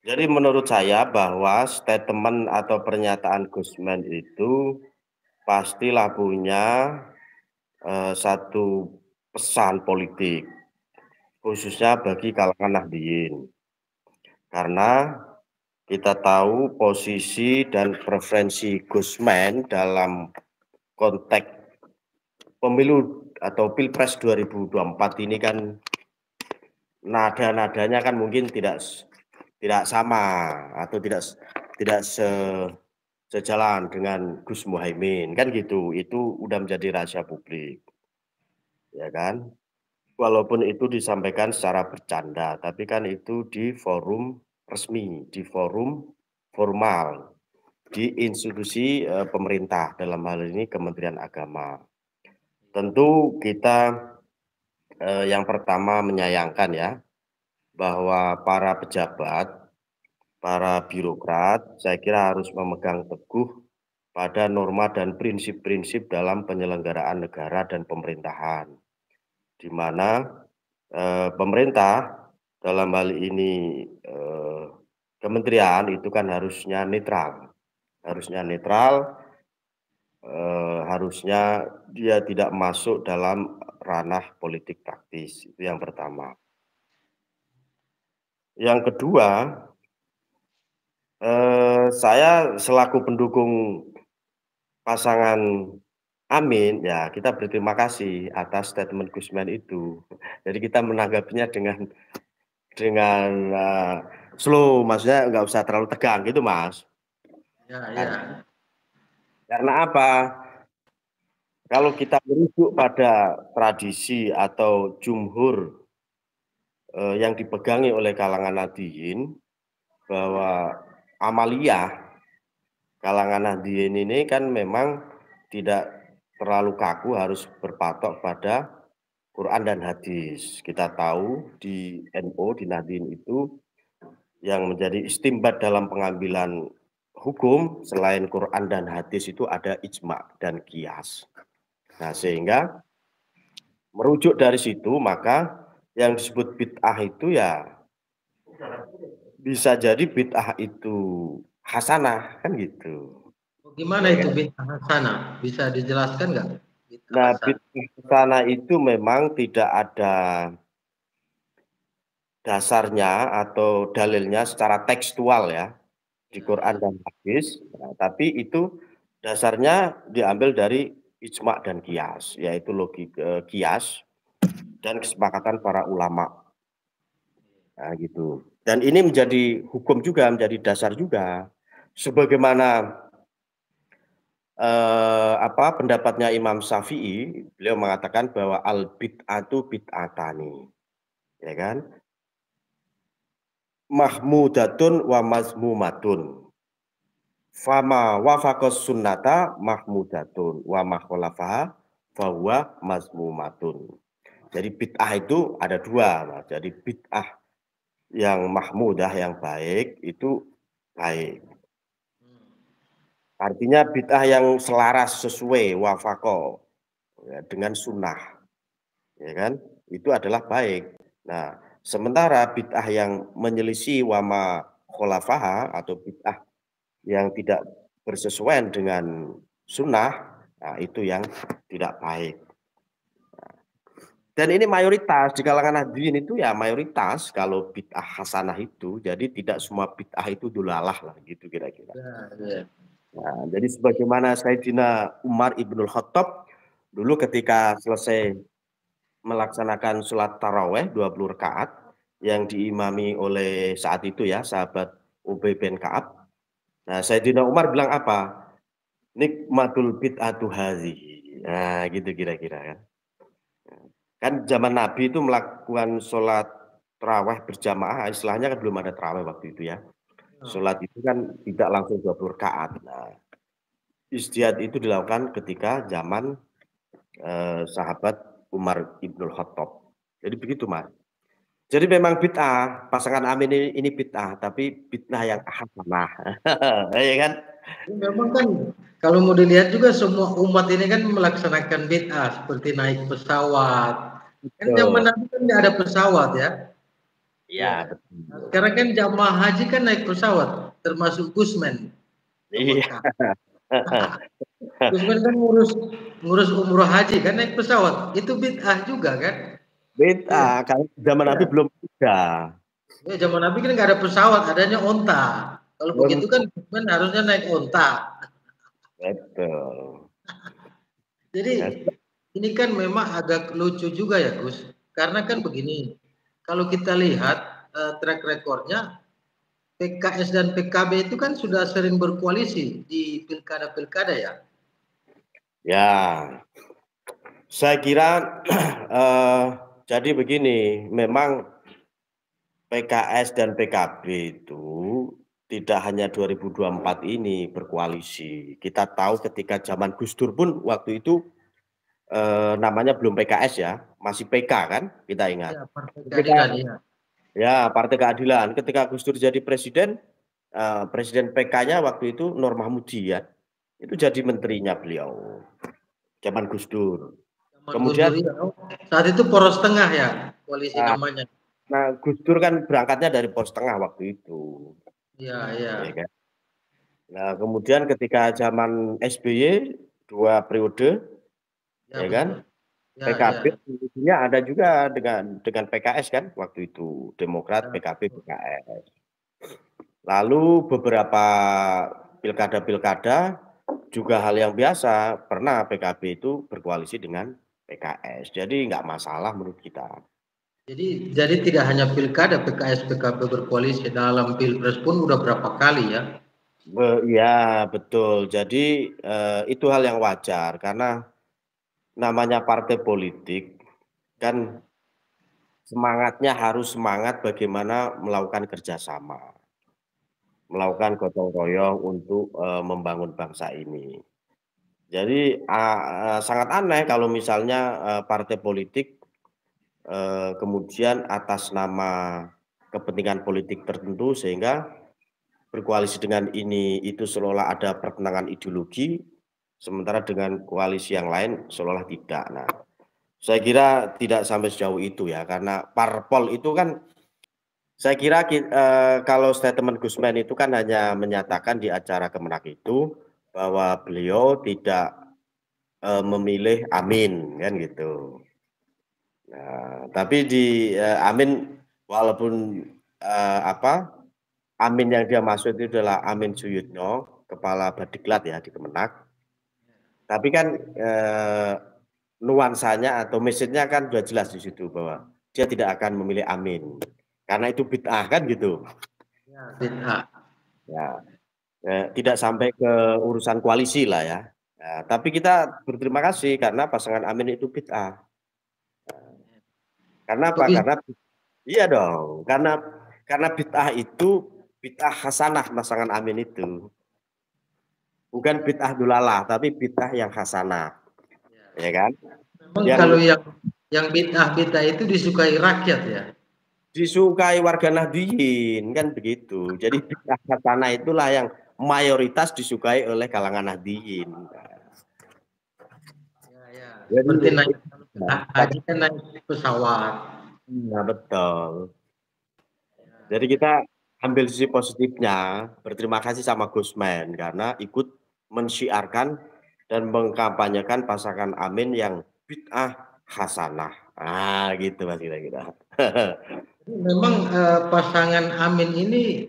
Jadi menurut saya bahwa statement atau pernyataan Gusman itu pastilah punya, satu pesan politik, khususnya bagi kalangan Nahdliyin. Karena kita tahu posisi dan preferensi Gusman dalam konteks pemilu atau Pilpres 2024 ini kan nada-nadanya kan mungkin tidak sama atau tidak sejalan dengan Gus Muhaimin, kan gitu. Itu udah menjadi rahasia publik, ya kan. Walaupun itu disampaikan secara bercanda, tapi kan itu di forum resmi, di forum formal, di institusi, pemerintah, dalam hal ini Kementerian Agama. Tentu kita, yang pertama menyayangkan ya, bahwa para pejabat, para birokrat, saya kira harus memegang teguh pada norma dan prinsip-prinsip dalam penyelenggaraan negara dan pemerintahan. Di mana, pemerintah dalam hal ini, kementerian itu kan harusnya netral, harusnya dia tidak masuk dalam ranah politik praktis, itu yang pertama. Yang kedua, saya selaku pendukung pasangan Amin, ya kita berterima kasih atas statement Gusman itu. Jadi kita menanggapinya dengan, slow, maksudnya nggak usah terlalu tegang gitu, Mas. Ya, Kar ya. karena apa? Kalau kita merujuk pada tradisi atau jumhur, yang dipegangi oleh kalangan Nahdliyin, bahwa amaliyah kalangan Nahdliyin ini kan memang tidak terlalu kaku, harus berpatok pada Quran dan hadis. Kita tahu di NU, di Nahdliyin itu yang menjadi istimbat dalam pengambilan hukum selain Quran dan hadis itu ada ijma dan qiyas. Nah, sehingga merujuk dari situ maka yang disebut bid'ah itu ya bisa jadi bid'ah itu hasanah, kan gitu. Gimana Ya itu kan? bid'ah hasanah? Bisa dijelaskan nggak? Bid'ah Nah, hasanah. bid'ah hasanah itu memang tidak ada dasarnya atau dalilnya secara tekstual ya di Ya, Quran ya. dan hadis, nah, tapi itu dasarnya diambil dari ijma dan qiyas, yaitu qiyas dan kesepakatan para ulama, nah, gitu. Dan ini menjadi hukum juga, menjadi dasar juga. Sebagaimana, pendapatnya Imam Syafi'i, beliau mengatakan bahwa al bid'atu bid'atani, ya kan? Mahmudatun wa mazmumatun. Fama wafaqas sunnata mahmudatun wa ma khalafaha fahuwa mazmumatun. Jadi bid'ah itu ada dua, Mas. Jadi bid'ah yang mahmudah, yang baik itu baik. Artinya bid'ah yang selaras, sesuai, wafaqah, ya, dengan sunnah, ya kan? Itu adalah baik. Nah, sementara bid'ah yang menyelisih wama kholafaha atau bid'ah yang tidak bersesuaian dengan sunnah, nah itu yang tidak baik. Dan ini mayoritas di kalangan Nahdliyin itu ya mayoritas kalau bid'ah hasanah itu, jadi tidak semua bid'ah itu dolalah lah gitu kira-kira. Ya, ya. Nah, jadi sebagaimana Sayyidina Umar Ibnul Khattab dulu ketika selesai melaksanakan sholat taraweh 20 rakaat yang diimami oleh saat itu ya sahabat Ubay bin Ka'ab. Nah, Sayyidina Umar bilang apa? Nikmatul bid'atu hazihi. Nah, gitu kira-kira kan. Kan zaman Nabi itu melakukan sholat taraweh berjamaah, istilahnya kan belum ada taraweh waktu itu ya. Sholat itu kan tidak langsung 20 rakaat. Nah, ijtihad itu dilakukan ketika zaman, sahabat Umar Ibnul Khattab. Jadi begitu, Mas. Jadi memang bid'ah, pasangan Amin ini bid'ah, tapi bid'ah yang hasanah. Ya kan? Memang kan kalau mau dilihat juga semua umat ini kan melaksanakan bid'ah seperti naik pesawat. Kan zaman Betul. Nabi kan nggak ada pesawat ya. Ya, Iya. Nah, betul. sekarang kan jamaah haji kan naik pesawat, termasuk Gusmen ke Iya. Mekah. Gusmen kan ngurus ngurus umroh haji kan naik pesawat. Itu bid'ah juga kan? Iya. Beda, kalau zaman Nabi Iya. belum ada. Ya, zaman Nabi kan nggak ada pesawat, adanya onta. Kalau begitu kan Gusmen harusnya naik onta. Betul. Jadi Ya, ini kan memang agak lucu juga ya Gus. Karena kan begini, kalau kita lihat track recordnya PKS dan PKB itu kan sudah sering berkoalisi di pilkada-pilkada ya. ya, saya kira jadi begini, memang PKS dan PKB itu tidak hanya 2024 ini berkoalisi. Kita tahu ketika zaman Gus Dur pun waktu itu namanya belum PKS ya, masih PK kan, kita ingat. Ya, Partai Ketika Keadilan ya. ya Partai Keadilan, ketika Gus Dur jadi presiden, presiden PK-nya waktu itu Nur Mahmudi ya, itu jadi menterinya beliau, zaman Gus Dur. Zaman Gus Kemudian Dur ya. Oh, saat itu poros tengah ya, koalisi nah, namanya. nah Gus Dur kan berangkatnya dari Pos Tengah waktu itu, Iya, iya. ya kan. Nah kemudian ketika zaman SBY 2 periode, Ya ya kan, betul. Ya, PKB ya. ujungnya ada juga dengan PKS kan waktu itu, Demokrat, Ya, PKB, betul. PKS. Lalu beberapa pilkada-pilkada juga hal yang biasa, pernah PKB itu berkoalisi dengan PKS. Jadi nggak masalah menurut kita. Jadi tidak hanya pilkada PKS PKB berkoalisi dalam pilpres pun udah berapa kali ya. Ya betul. Jadi itu hal yang wajar karena namanya partai politik kan semangatnya harus semangat bagaimana melakukan kerjasama, melakukan gotong royong untuk membangun bangsa ini. Jadi sangat aneh kalau misalnya partai politik kemudian atas nama kepentingan politik tertentu sehingga berkoalisi dengan ini itu seolah ada pertentangan ideologi, sementara dengan koalisi yang lain seolah tidak. Nah, saya kira tidak sampai sejauh itu ya, karena parpol itu kan saya kira kalau statement Gusman itu kan hanya menyatakan di acara Kemenak itu bahwa beliau tidak memilih Amin kan gitu. Nah, tapi di Amin walaupun apa Amin yang dia maksud itu adalah Amin Suyitno, kepala Badiklat ya di Kemenak. Tapi kan nuansanya atau message-nya kan sudah jelas di situ bahwa dia tidak akan memilih Amin karena itu bid'ah kan gitu. Ya, bid'ah. Ya, tidak sampai ke urusan koalisi lah ya. Ya, tapi kita berterima kasih karena pasangan Amin itu bid'ah. Karena Kok apa? bisa? Karena iya dong, karena bid'ah itu bid'ah hasanah pasangan Amin itu. Bukan bid'ah dulalah, tapi bid'ah yang hasanah, ya kan? Memang Yang kalau yang bid'ah-bid'ah itu disukai rakyat ya. disukai warga Nahdliyin kan begitu. Jadi bid'ah hasanah itulah yang mayoritas disukai oleh kalangan Nahdliyin. Ya, ya. Jadi Seperti naik nah, haji kan naik pesawat. nah, betul. Jadi kita ambil sisi positifnya, berterima kasih sama Gusman karena ikut mensyiarkan dan mengkampanyekan pasangan Amin yang bid'ah hasanah. Ah, gitu Mas kira-kira. Memang pasangan Amin ini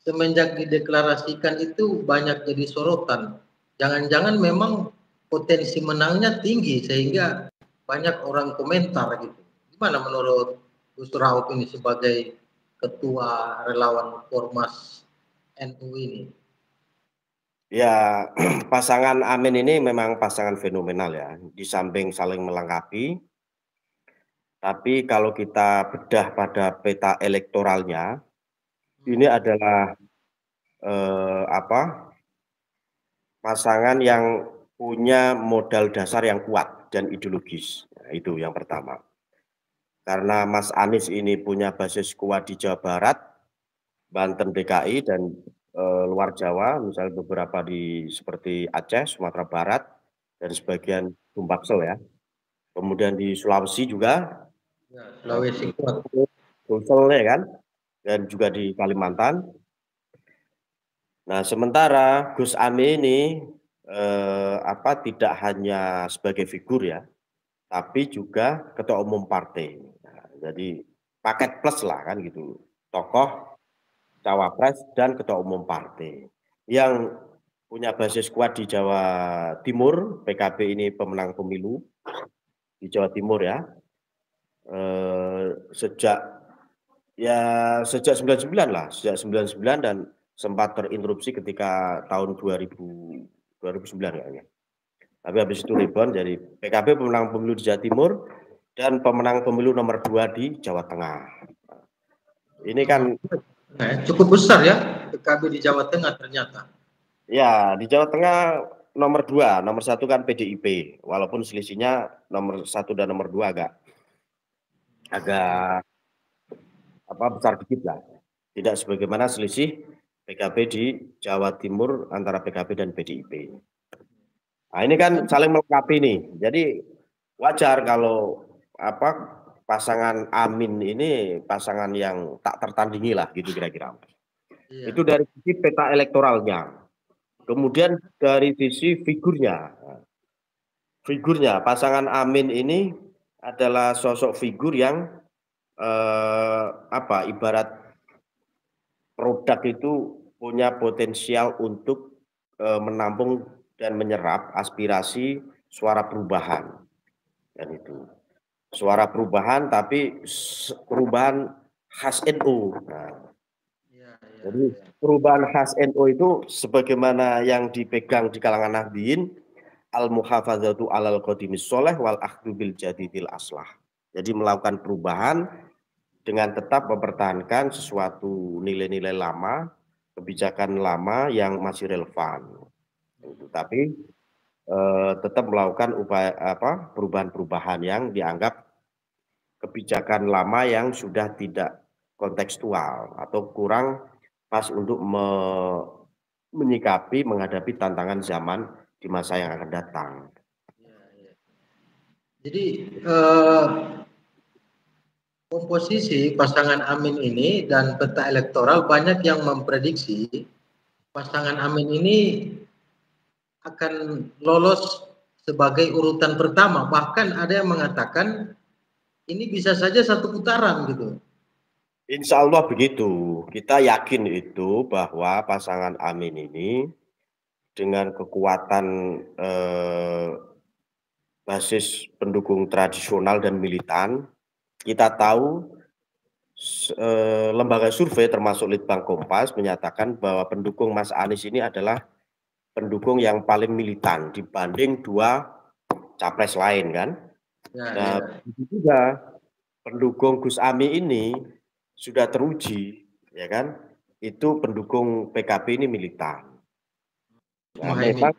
semenjak dideklarasikan itu banyak jadi sorotan. Jangan-jangan memang potensi menangnya tinggi sehingga banyak orang komentar gitu. Gimana menurut Gus Rauf ini sebagai ketua relawan Ormas NU ini? Ya, pasangan Amin ini memang pasangan fenomenal ya. Di samping saling melengkapi, tapi kalau kita bedah pada peta elektoralnya, ini Hmm. adalah apa? Pasangan yang punya modal dasar yang kuat dan ideologis. Nah, itu yang pertama. Karena Mas Anies ini punya basis kuat di Jawa Barat, Banten, DKI dan luar Jawa, misalnya beberapa di seperti Aceh, Sumatera Barat dan sebagian Sumbaksel ya. Kemudian di Sulawesi juga, Ya, Sulawesi kuat. Sulsel ya kan, dan juga di Kalimantan. Nah, sementara Gus Ami ini tidak hanya sebagai figur ya, tapi juga ketua umum partai. Nah, jadi paket plus lah kan gitu, tokoh, cawapres dan ketua umum partai yang punya basis kuat di Jawa Timur. PKB ini pemenang pemilu di Jawa Timur ya, sejak 99 lah, sejak 99 dan sempat terinterupsi ketika tahun 2009 kayaknya. Tapi habis itu rebound, jadi PKB pemenang pemilu di Jawa Timur dan pemenang pemilu nomor 2 di Jawa Tengah. Ini kan cukup besar ya PKB di Jawa Tengah ternyata. Ya, di Jawa Tengah nomor 2, nomor 1 kan PDIP, walaupun selisihnya nomor 1 dan nomor 2 agak besar dikit lah. Tidak sebagaimana selisih PKB di Jawa Timur antara PKB dan PDIP. Nah, ini kan saling melengkapi nih. Jadi wajar kalau pasangan Amin ini pasangan yang tak tertandingi lah gitu kira-kira. Iya. Itu dari sisi peta elektoralnya. Kemudian dari sisi figurnya. Figurnya pasangan Amin ini adalah sosok figur yang ibarat produk itu punya potensial untuk menampung dan menyerap aspirasi suara perubahan. Dan itu suara perubahan, tapi perubahan khas NU. Nah, jadi perubahan khas NU itu sebagaimana yang dipegang di kalangan Nahdliyin, al-muhafazatu alal qadimis sholeh wal akhdu bil jadidil aslah. Jadi melakukan perubahan dengan tetap mempertahankan sesuatu nilai-nilai lama, kebijakan lama yang masih relevan. Tapi tetap melakukan upaya perubahan-perubahan yang dianggap kebijakan lama yang sudah tidak kontekstual atau kurang pas untuk menyikapi menghadapi tantangan zaman di masa yang akan datang. Jadi komposisi pasangan Amin ini dan peta elektoral banyak yang memprediksi pasangan Amin ini akan lolos sebagai urutan pertama. Bahkan ada yang mengatakan ini bisa saja satu putaran gitu. Insya Allah begitu. Kita yakin itu bahwa pasangan Amin ini dengan kekuatan basis pendukung tradisional dan militan, kita tahu lembaga survei termasuk Litbang Kompas menyatakan bahwa pendukung Mas Anies ini adalah pendukung yang paling militan dibanding 2 capres lain kan. Nah, begitu juga pendukung Gus Ami ini sudah teruji, ya kan? Itu pendukung PKB ini militan. Nah, memang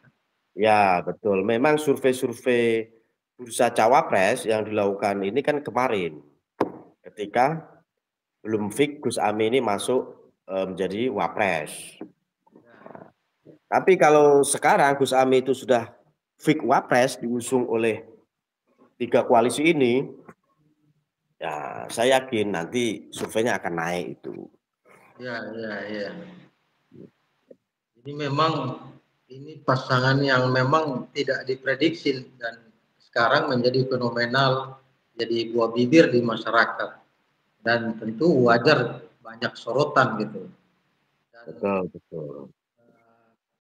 ya betul. Memang survei-survei bursa cawapres yang dilakukan ini kan kemarin, ketika belum fix Gus Ami ini masuk menjadi wapres. Nah, tapi kalau sekarang Gus Ami itu sudah fix wapres diusung oleh 3 koalisi ini, ya saya yakin nanti surveinya akan naik itu. Ya. Jadi memang ini pasangan yang memang tidak diprediksi dan sekarang menjadi fenomenal, jadi buah bibir di masyarakat. Dan tentu wajar banyak sorotan gitu. Dan betul.